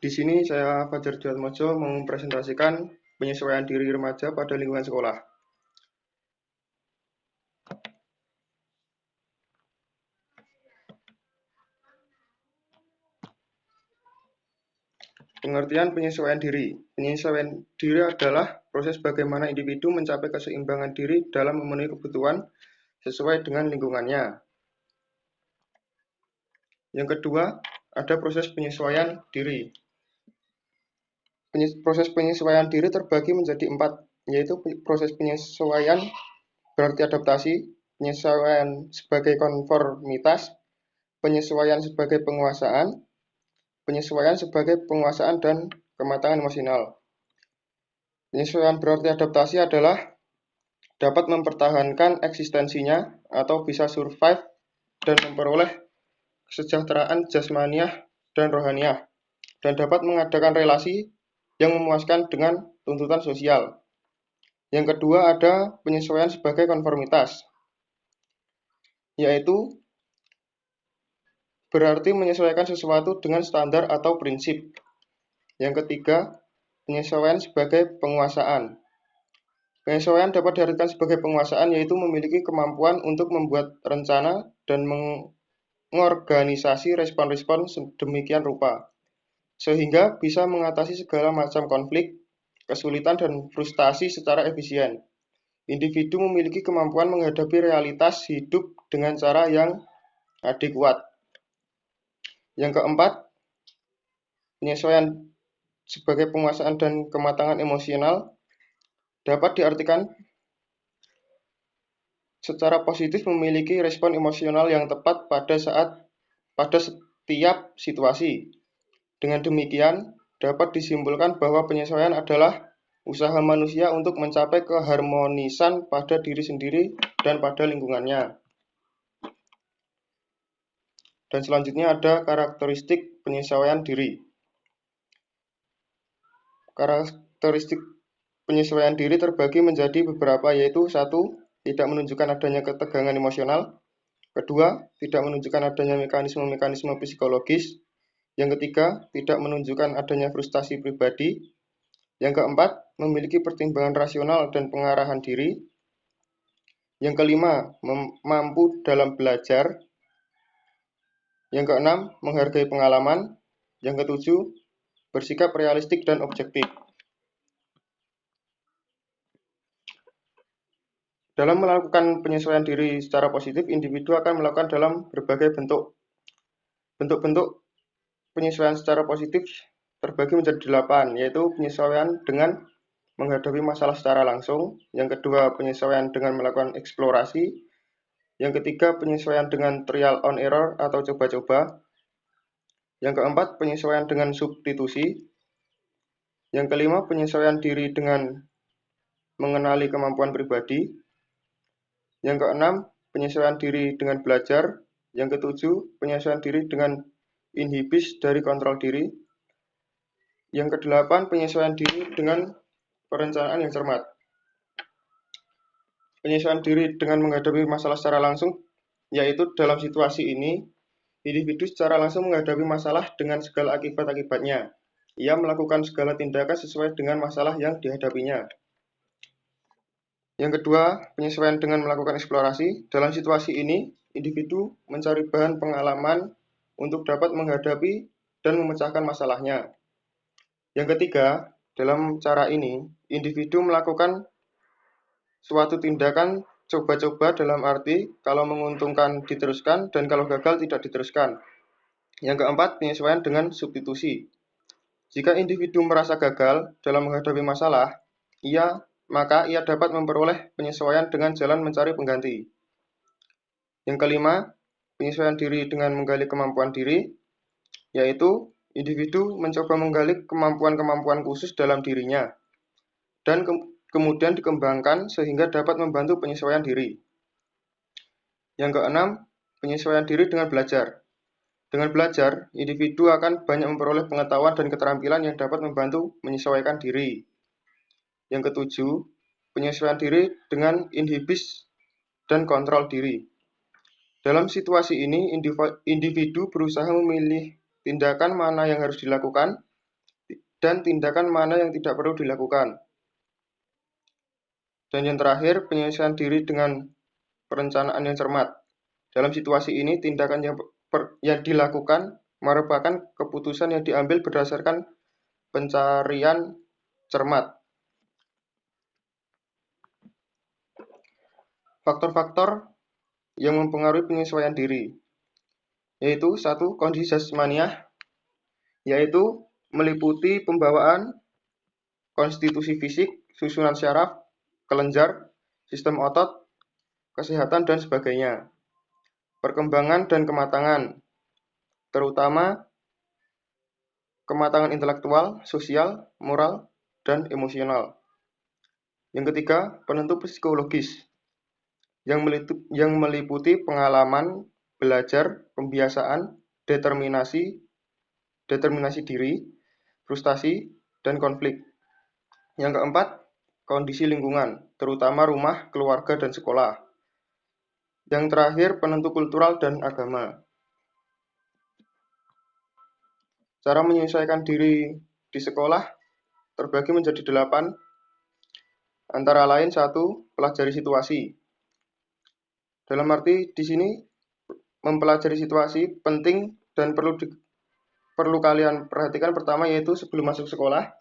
Di sini saya Fajar Diyatmojo mempresentasikan penyesuaian diri remaja pada lingkungan sekolah. Pengertian penyesuaian diri. Penyesuaian diri adalah proses bagaimana individu mencapai keseimbangan diri dalam memenuhi kebutuhan sesuai dengan lingkungannya. Yang kedua, ada proses penyesuaian diri. Proses penyesuaian diri terbagi menjadi 4, yaitu proses penyesuaian berarti adaptasi, penyesuaian sebagai konformitas, penyesuaian sebagai penguasaan dan kematangan emosional. Penyesuaian berarti adaptasi adalah dapat mempertahankan eksistensinya atau bisa survive dan memperoleh kesejahteraan jasmaniah dan rohaniah, dan dapat mengadakan relasi yang memuaskan dengan tuntutan sosial. Yang kedua ada penyesuaian sebagai konformitas, yaitu berarti menyesuaikan sesuatu dengan standar atau prinsip. Yang ketiga, penyesuaian sebagai penguasaan. Penyesuaian dapat diartikan sebagai penguasaan, yaitu memiliki kemampuan untuk membuat rencana dan mengorganisasi respon-respon sedemikian rupa, sehingga bisa mengatasi segala macam konflik, kesulitan, dan frustasi secara efisien. Individu memiliki kemampuan menghadapi realitas hidup dengan cara yang adekuat. Yang keempat, penyesuaian sebagai penguasaan dan kematangan emosional dapat diartikan secara positif memiliki respon emosional yang tepat pada setiap situasi. Dengan demikian, dapat disimpulkan bahwa penyesuaian adalah usaha manusia untuk mencapai keharmonisan pada diri sendiri dan pada lingkungannya. Dan selanjutnya ada karakteristik penyesuaian diri. Karakteristik penyesuaian diri terbagi menjadi beberapa, yaitu 1. Tidak menunjukkan adanya ketegangan emosional. Kedua, tidak menunjukkan adanya mekanisme-mekanisme psikologis. Yang ketiga, tidak menunjukkan adanya frustasi pribadi. Yang keempat, memiliki pertimbangan rasional dan pengarahan diri. Yang kelima, mampu dalam belajar. Yang keenam, menghargai pengalaman. Yang ketujuh, bersikap realistik dan objektif. Dalam melakukan penyesuaian diri secara positif, individu akan melakukan dalam berbagai bentuk. Bentuk-bentuk penyesuaian secara positif terbagi menjadi 8, yaitu penyesuaian dengan menghadapi masalah secara langsung. Yang kedua, penyesuaian dengan melakukan eksplorasi. Yang ketiga, penyesuaian dengan trial on error atau coba-coba. Yang keempat, penyesuaian dengan substitusi. Yang kelima, penyesuaian diri dengan mengenali kemampuan pribadi. Yang keenam, penyesuaian diri dengan belajar. Yang ketujuh, penyesuaian diri dengan inhibis dari kontrol diri. Yang kedelapan, penyesuaian diri dengan perencanaan yang cermat. Penyesuaian diri dengan menghadapi masalah secara langsung, yaitu dalam situasi ini, individu secara langsung menghadapi masalah dengan segala akibat-akibatnya. Ia melakukan segala tindakan sesuai dengan masalah yang dihadapinya. Yang kedua, penyesuaian dengan melakukan eksplorasi. Dalam situasi ini, individu mencari bahan pengalaman untuk dapat menghadapi dan memecahkan masalahnya. Yang ketiga, dalam cara ini, individu melakukan suatu tindakan coba-coba dalam arti kalau menguntungkan diteruskan dan kalau gagal tidak diteruskan. Yang keempat, penyesuaian dengan substitusi. Jika individu merasa gagal dalam menghadapi masalah, maka ia dapat memperoleh penyesuaian dengan jalan mencari pengganti. Yang kelima, penyesuaian diri dengan menggali kemampuan diri, yaitu individu mencoba menggali kemampuan-kemampuan khusus dalam dirinya dan kemudian dikembangkan sehingga dapat membantu penyesuaian diri. Yang keenam, penyesuaian diri dengan belajar. Dengan belajar, individu akan banyak memperoleh pengetahuan dan keterampilan yang dapat membantu menyesuaikan diri. Yang ketujuh, penyesuaian diri dengan inhibis dan kontrol diri. Dalam situasi ini, individu berusaha memilih tindakan mana yang harus dilakukan dan tindakan mana yang tidak perlu dilakukan. Dan yang terakhir, penyelesaian diri dengan perencanaan yang cermat. Dalam situasi ini, tindakan yang dilakukan merupakan keputusan yang diambil berdasarkan pencarian cermat. Faktor-faktor yang mempengaruhi penyesuaian diri, yaitu 1. Kondisi jasmaniah, yaitu meliputi pembawaan, konstitusi fisik, susunan syaraf, kelenjar, sistem otot, kesehatan, dan sebagainya. Perkembangan dan kematangan, terutama kematangan intelektual, sosial, moral, dan emosional. Yang ketiga, penentu psikologis, yang meliputi pengalaman, belajar, pembiasaan, determinasi diri, frustasi, dan konflik. Yang keempat, kondisi lingkungan, terutama rumah, keluarga, dan sekolah. Yang terakhir, penentu kultural dan agama. Cara menyesuaikan diri di sekolah terbagi menjadi 8, antara lain 1. Pelajari situasi. Dalam arti di sini mempelajari situasi penting dan perlu kalian perhatikan pertama, yaitu sebelum masuk sekolah,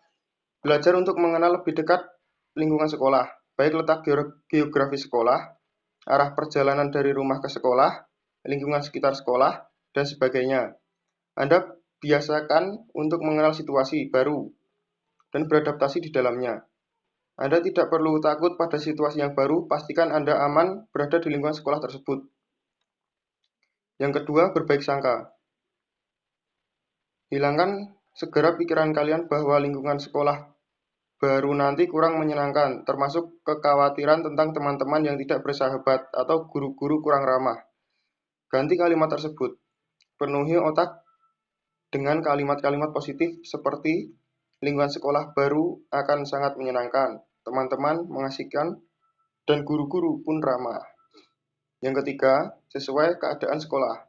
belajar untuk mengenal lebih dekat lingkungan sekolah, baik letak geografis sekolah, arah perjalanan dari rumah ke sekolah, lingkungan sekitar sekolah, dan sebagainya. Anda biasakan untuk mengenal situasi baru dan beradaptasi di dalamnya. Anda tidak perlu takut pada situasi yang baru, pastikan Anda aman berada di lingkungan sekolah tersebut. Yang kedua, berbaik sangka. Hilangkan segera pikiran kalian bahwa lingkungan sekolah baru nanti kurang menyenangkan, termasuk kekhawatiran tentang teman-teman yang tidak bersahabat atau guru-guru kurang ramah. Ganti kalimat tersebut. Penuhi otak dengan kalimat-kalimat positif seperti lingkungan sekolah baru akan sangat menyenangkan, teman-teman mengasihkan, dan guru-guru pun ramah. Yang ketiga, sesuai keadaan sekolah.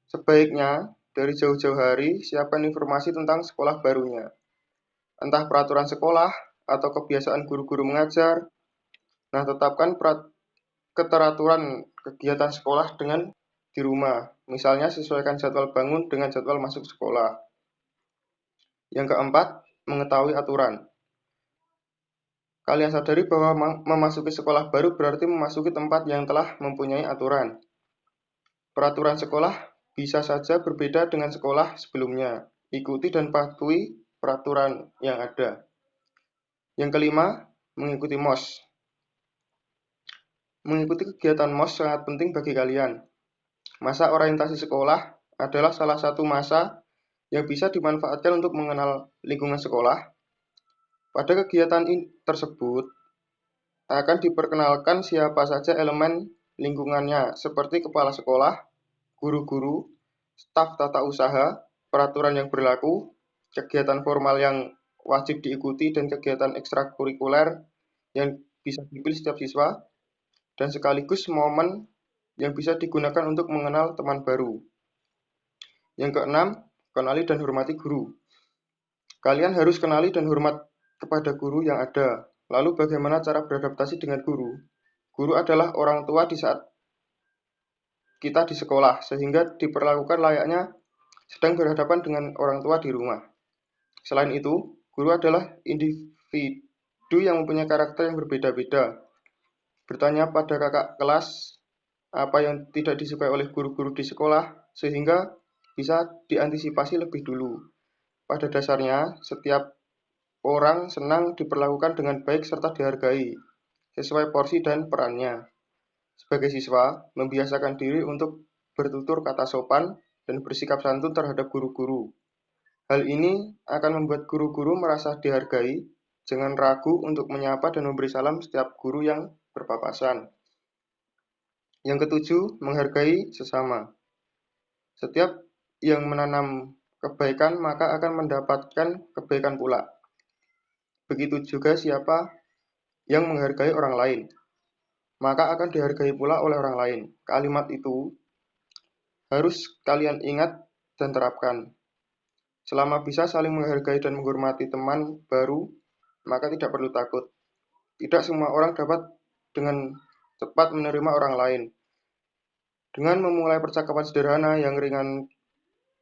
Sebaiknya dari jauh-jauh hari siapkan informasi tentang sekolah barunya. Entah peraturan sekolah atau kebiasaan guru-guru mengajar. Nah, tetapkan keteraturan kegiatan sekolah dengan di rumah. Misalnya sesuaikan jadwal bangun dengan jadwal masuk sekolah. Yang keempat, mengetahui aturan. Kalian sadari bahwa memasuki sekolah baru berarti memasuki tempat yang telah mempunyai aturan. Peraturan sekolah bisa saja berbeda dengan sekolah sebelumnya. Ikuti dan patuhi peraturan yang ada. Yang kelima, mengikuti MOS. Mengikuti kegiatan MOS sangat penting bagi kalian. Masa orientasi sekolah adalah salah satu masa yang bisa dimanfaatkan untuk mengenal lingkungan sekolah. Pada kegiatan tersebut akan diperkenalkan siapa saja elemen lingkungannya, seperti kepala sekolah, guru-guru, staf tata usaha, peraturan yang berlaku, kegiatan formal yang wajib diikuti, dan kegiatan ekstrakurikuler yang bisa dipilih setiap siswa, dan sekaligus momen yang bisa digunakan untuk mengenal teman baru. Yang keenam, kenali dan hormati guru. Kalian harus kenali dan hormat kepada guru yang ada. Lalu bagaimana cara beradaptasi dengan guru? Guru adalah orang tua di saat kita di sekolah, sehingga diperlakukan layaknya sedang berhadapan dengan orang tua di rumah. Selain itu, guru adalah individu yang mempunyai karakter yang berbeda-beda. Bertanya pada kakak kelas apa yang tidak disukai oleh guru-guru di sekolah, sehingga bisa diantisipasi lebih dulu. Pada dasarnya, setiap orang senang diperlakukan dengan baik serta dihargai, sesuai porsi dan perannya. Sebagai siswa, membiasakan diri untuk bertutur kata sopan dan bersikap santun terhadap guru-guru. Hal ini akan membuat guru-guru merasa dihargai, jangan ragu untuk menyapa dan memberi salam setiap guru yang berpapasan. Yang ketujuh, menghargai sesama. Setiap yang menanam kebaikan maka akan mendapatkan kebaikan pula. Begitu juga siapa yang menghargai orang lain, maka akan dihargai pula oleh orang lain. Kalimat itu harus kalian ingat dan terapkan. Selama bisa saling menghargai dan menghormati teman baru, maka tidak perlu takut. Tidak semua orang dapat dengan cepat menerima orang lain. Dengan memulai percakapan sederhana yang ringan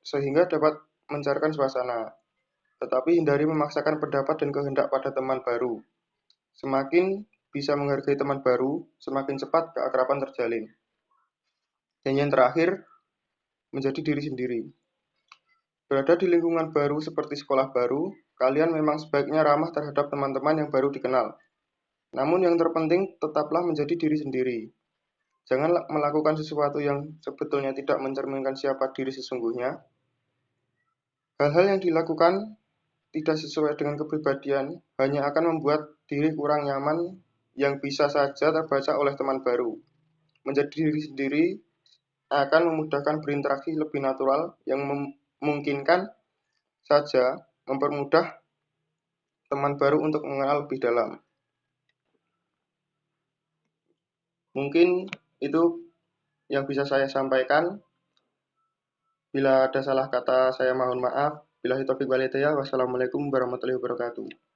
sehingga dapat mencairkan suasana. Tetapi hindari memaksakan pendapat dan kehendak pada teman baru. Semakin bisa menghargai teman baru, semakin cepat keakraban terjalin. Dan yang terakhir, menjadi diri sendiri. Berada di lingkungan baru seperti sekolah baru, kalian memang sebaiknya ramah terhadap teman-teman yang baru dikenal. Namun yang terpenting tetaplah menjadi diri sendiri. Jangan melakukan sesuatu yang sebetulnya tidak mencerminkan siapa diri sesungguhnya. Hal-hal yang dilakukan tidak sesuai dengan kepribadian hanya akan membuat diri kurang nyaman yang bisa saja terbaca oleh teman baru. Menjadi diri sendiri akan memudahkan berinteraksi lebih natural yang memungkinkan saja mempermudah teman baru untuk mengenal lebih dalam. Mungkin itu yang bisa saya sampaikan. Bila ada salah kata, saya mohon maaf. Billahi taufiq wal hidayah. Wassalamualaikum warahmatullahi wabarakatuh.